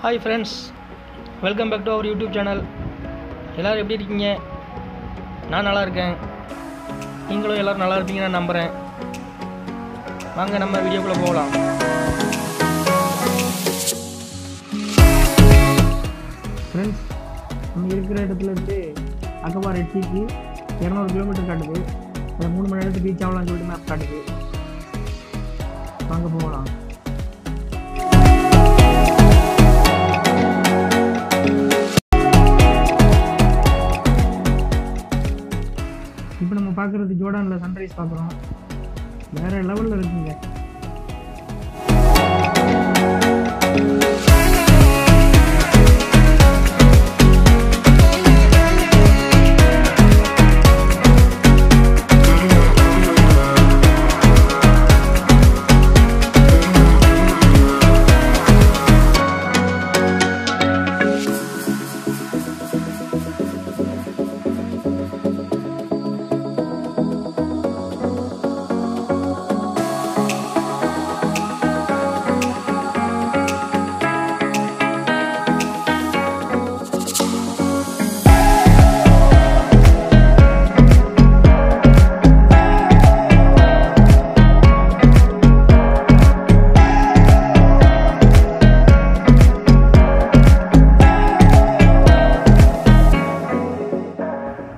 Hi friends, welcome back to our YouTube channel. எல்லாரும் எப்படி இருக்கீங்க? நான் நல்லா இருக்கேன். நீங்களும் எல்லாரும் நல்லா இருப்பீங்கன்னு நான் நம்புறேன். வாங்க நம்ம வீடியோக்குள்ள போகலாம். ஃப்ரெண்ட்ஸ், நம்ம இருக்கிற இடத்துல இருந்து அகபா ரெட்டிக்கு 200 கிலோமீட்டர் காட்டுது. அதை 3 மணி நேரத்துக்கு ரீச் ஆகலாம்னு சொல்லிட்டு மேப் காட்டுது. வாங்க போகலாம். இப்போ நம்ம பார்க்குறது ஜோர்டானில் சன்ரைஸ் பார்க்குறோம். வேறு லெவலில் இருக்குங்க.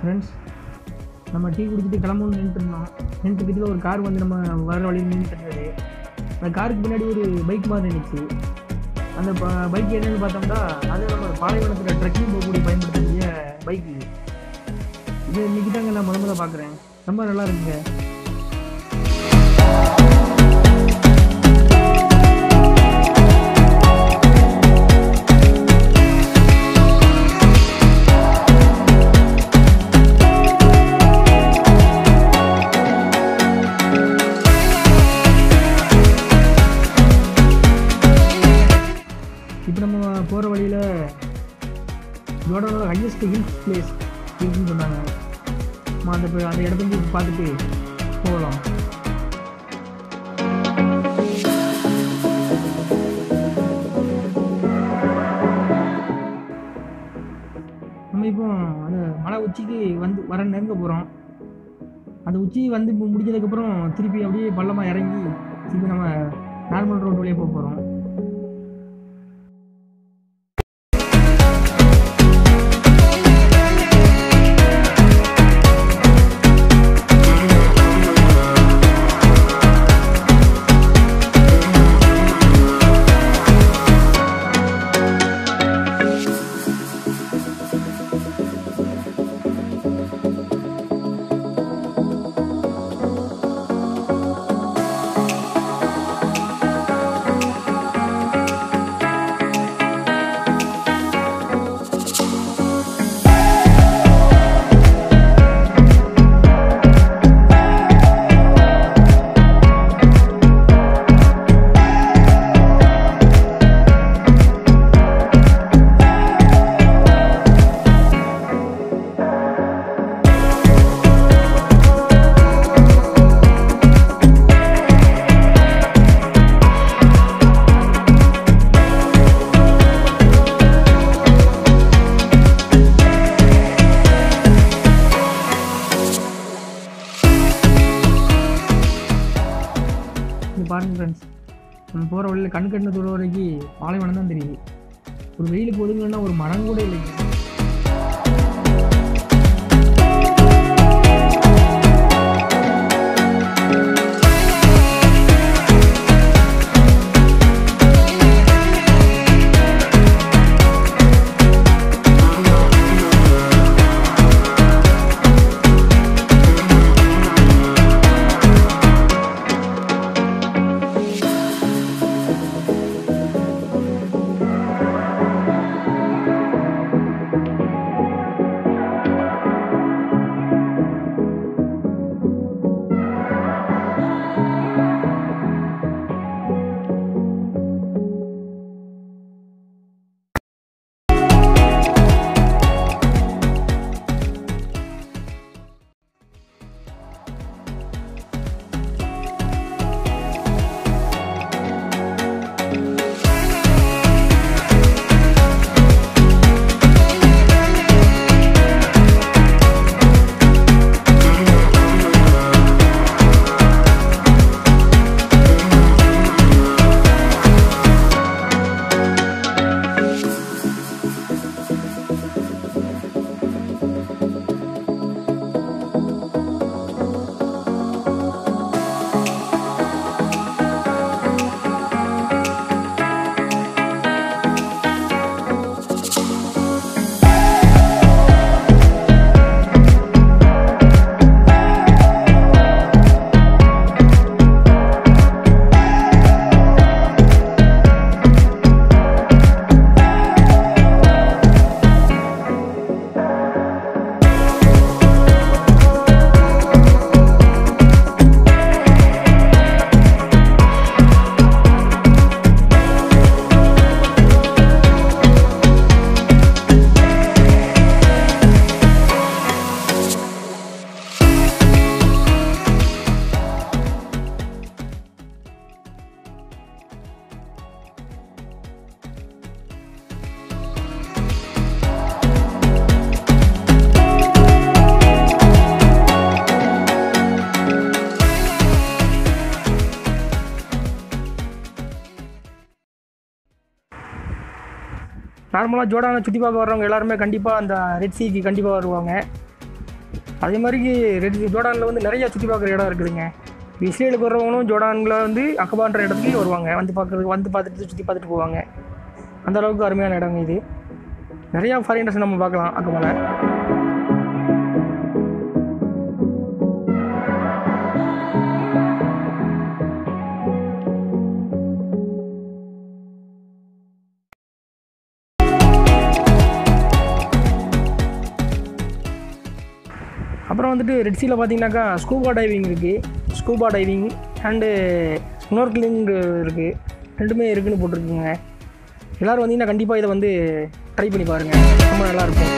ஃப்ரெண்ட்ஸ், நம்ம டீ குடிச்சிட்டு கிளம்பணும்னு நின்றுருந்தோம். நின்றுக்கிட்டு ஒரு கார் வந்து நம்ம வர வழியில் நின்றுட்டுருந்தது. அந்த காருக்கு பின்னாடி ஒரு பைக் மாதிரி இருந்துச்சு. அந்த பைக் என்னென்னு பார்த்தோம்னா, அது நம்ம பாலைவனத்தில் ட்ரெக்கிங் போகக்கூடிய பயன்படுத்தக்கூடிய பைக். இது இன்றைக்கி தாங்க நான் முதல்ல பார்க்குறேன். ரொம்ப நல்லா இருக்குங்க. இப்போ நம்ம போகிற வழியில் ஜோர்டானோட ஹையஸ்ட் ஹில்ஸ் பிளேஸ் இருக்குன்னு சொன்னாங்க. அந்த இடத்துக்கு பார்த்துட்டு போகலாம். நம்ம இப்போ அந்த மலை உச்சிக்கு வர நெருங்க போகிறோம். அந்த உச்சி வந்து முடிஞ்சதுக்கப்புறம் திருப்பி அப்படியே பள்ளமாக இறங்கி திருப்பி நம்ம நார்மல் ரோடு வழியாக போக போகிறோம். பாருங்க ஃப்ரெண்ட்ஸ், நம்ம போகிற வழியில் கண்ணு தூரம் வரைக்கும் பாலைவனம் தான் தெரியுது. ஒரு வெயிலுக்கு ஒதுங்கன்னா ஒரு மரம் கூட இல்லைங்க. நார்மலாக ஜோர்டானை சுற்றி பார்க்க வர்றவங்க எல்லாருமே கண்டிப்பாக அந்த ரெட் சீக்கு கண்டிப்பாக வருவாங்க. அதே மாதிரி ஜோர்டானில் வந்து நிறையா சுற்றி பார்க்குற இடம் இருக்குதுங்க. இஸ்ரேலுக்கு வர்றவங்களும் ஜோர்டானில் வந்து அக்கபான்ற இடத்துக்கு வருவாங்க, வந்து பார்த்துட்டு சுற்றி பார்த்துட்டு போவாங்க. அந்த அளவுக்கு அருமையான இடங்க இது. நிறையா ஃபாரினர்ஸ் நம்ம பார்க்கலாம் அக்கபாவில். அப்புறம் வந்துட்டு ரெட் சீல பார்த்தீங்கன்னாக்கா ஸ்கூபா டைவிங் இருக்குது. ஸ்கூபா டைவிங் அண்டு ஸ்னோர்க்லிங் இருக்குது. ரெண்டுமே இருக்குதுன்னு போட்டிருக்குங்க. எல்லோரும் வந்தீங்கன்னா கண்டிப்பாக இதை வந்து ட்ரை பண்ணி பாருங்கள், ரொம்ப நல்லாயிருக்கும்.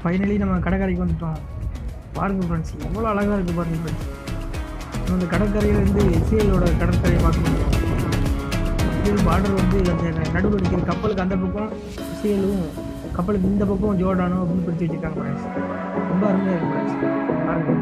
ஃபைனலி நம்ம கடற்கரைக்கு வந்துட்டோம். பாருங்கள் ஃப்ரெண்ட்ஸ், எவ்வளோ அழகாக இருக்குது பாருங்கள் ஃப்ரெண்ட்ஸ். அந்த கடற்கரையிலேருந்து இஸ்ரேலோட கடற்கரையை பார்க்க முடியும். இஸ்ரேல் பார்டர் வந்து அந்த நடுவில் நிற்கிற கப்பலுக்கு அந்த பக்கம் இஸ்ரேலும், கப்பலுக்கு இந்த பக்கம் ஜோர்டானும் அப்படின்னு பிரித்து வச்சுருக்காங்க ஃப்ரெண்ட்ஸ். ரொம்ப அருமையாக இருக்குது ஃப்ரெண்ட்ஸ், பாருங்கள்.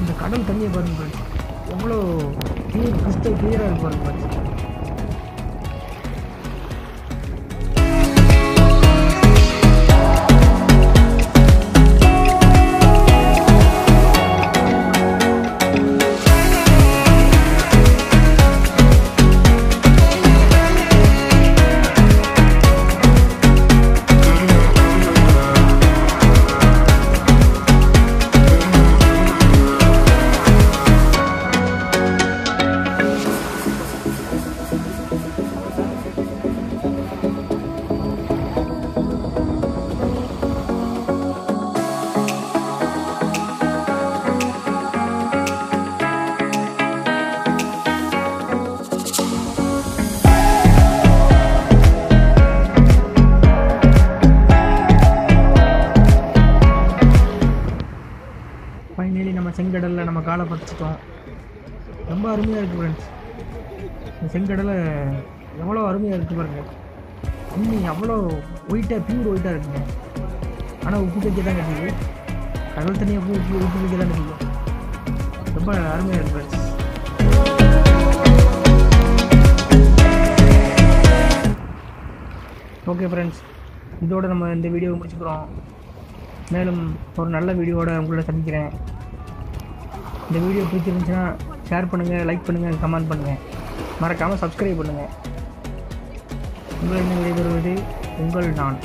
இந்த கடல் தண்ணியை பாருங்க, எவ்வளோ கிறிஸ்டல் கிளியராக இருக்கு பாருங்க. ஃபைனலி நம்ம செங்கடலில் நம்ம காலை பதிச்சிட்டோம். ரொம்ப அருமையாக இருக்குது ஃப்ரெண்ட்ஸ். இந்த செங்கடலை எவ்வளோ அருமையாக இருக்குது பாருங்கள். தண்ணி அவ்வளோ ஒயிட்டாக, பியூர் ஒயிட்டாக இருக்குங்க. ஆனால் உப்பு தைக்க தான் கட்டிது. கடல் தண்ணியை உப்பு தைக்க தான் கட்டிக்கும். ரொம்ப அருமையாக இருக்குது ஃப்ரெண்ட்ஸ். ஓகே ஃப்ரெண்ட்ஸ், இதோடு நம்ம இந்த வீடியோவை முடிச்சுக்கிறோம். மேலும் ஒரு நல்ல வீடியோவோட உங்களோட சந்திக்கிறேன். இந்த வீடியோ பிடிச்சிருந்துச்சுன்னா ஷேர் பண்ணுங்கள், லைக் பண்ணுங்கள், கமெண்ட் பண்ணுங்கள், மறக்காமல் சப்ஸ்கிரைப் பண்ணுங்கள். உங்களிடம் விடைபெறுவது உங்கள் நான்.